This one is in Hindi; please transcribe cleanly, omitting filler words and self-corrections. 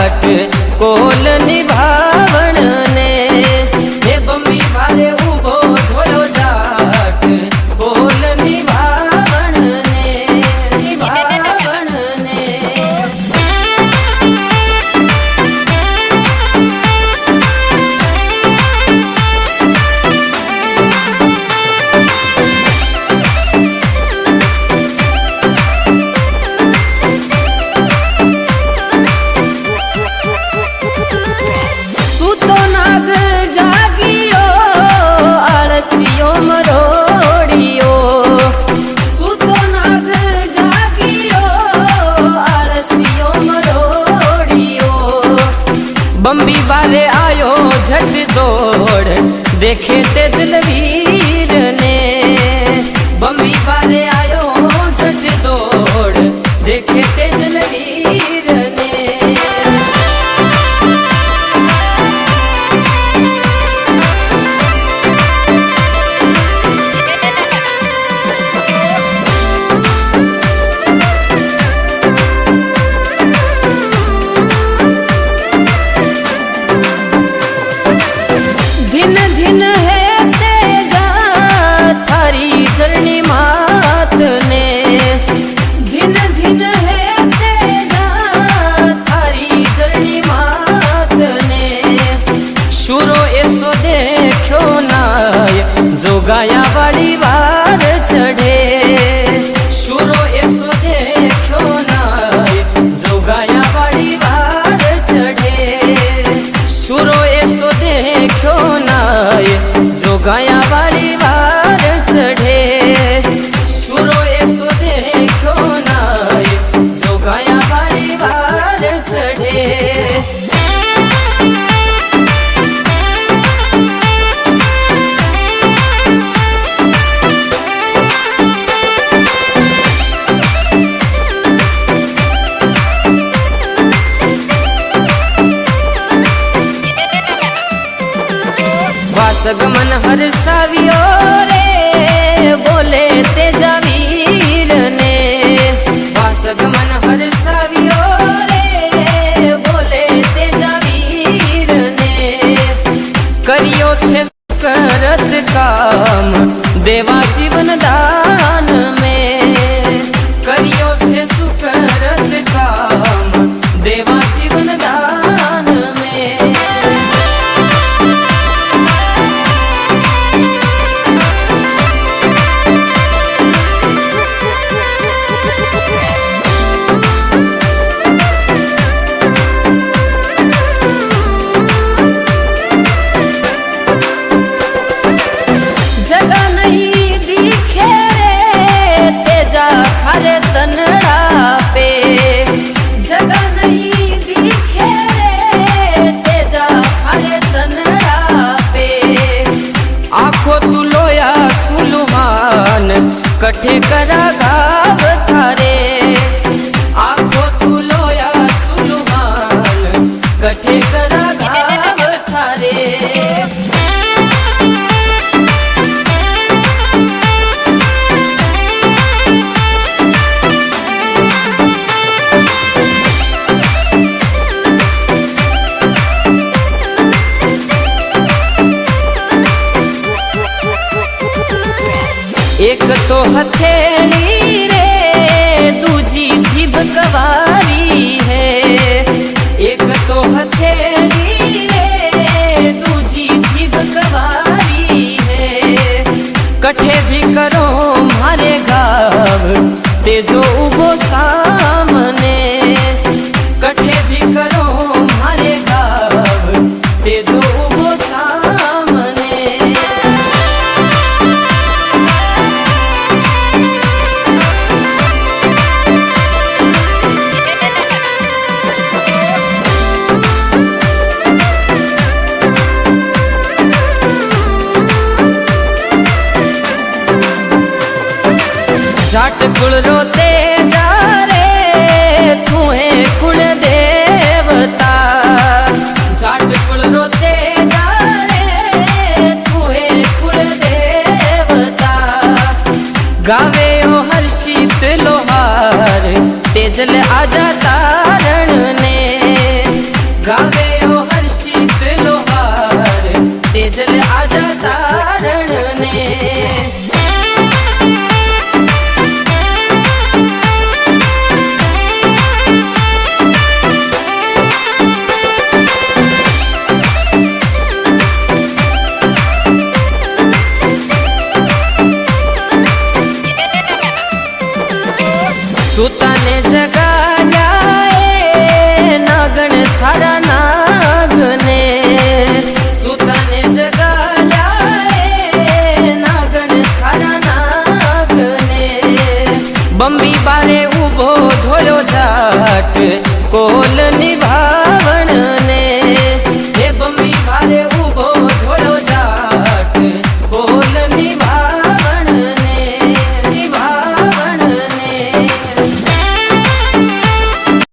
जाट कोल निभावण ने हे बम्बी भारे उभो धोलो जाट कोल निभावण ने निभावण ने। सूतो नाग जागियो आलसियो मरोड़ियो सूतो नाग जागियो आलसियो मरोड़ियो बम्बी बारे आयो झट दौड़ देखे तेजलवीर ने बम्बी बारे आयो झट दौड़ देखे तेजलवीर ने। दिन दिन है तेजा थारी चरणी मात ने दिन दिन है तेजा थारी चरणी मात ने शुरो ऐसो देखो नाय जो गाया वाली वार चढ़े शुरो ऐसो देखो नाय जो गाया वाली वार चढ़े शुरो ऐसो देखो नाय जो गाया वाली वार चढ़े शुरो ऐसो देखो नाय जो गाया वाली वार चढ़े। वासगमन हर सावियो रे बोले तेजा वीर ने वासगमन हर सावियो रे बोले तेजा वीर ने करियो थे करत काम देवा जीवन दान में करियो थे सुकरत काम देवा जीवन दान में। जगह नहीं दिखे रे तेजा खारे तनड़ा पे जगह नहीं दिखे रे तेजा खारे तनड़ा पे आखो तू लोया सुलुमान कठे करा गाव थारे आखो तू लोया सुलुमान कठे करा गाव थारे। एक तो हथेली रे दूजी जीभ कवारी है एक तो हथेली रे दूजी जीभ कवारी है कठे भी करो मारे गाव तेजो उभो सामने कठे भी करो मारे गाव तेजो उभो सामने। जाट कुल रोते जा रे तू है कुल देवता जाट कुल रोते जा रे तू है कुल देवता गावे ओ हर्षित लोहार तेजल आजा तारण ने सुताने जगाल्या नागण थारा नागने सुताने जगाल्या नागण थारा नागने बंबी बारे उभो धोळो जाट कोल निभा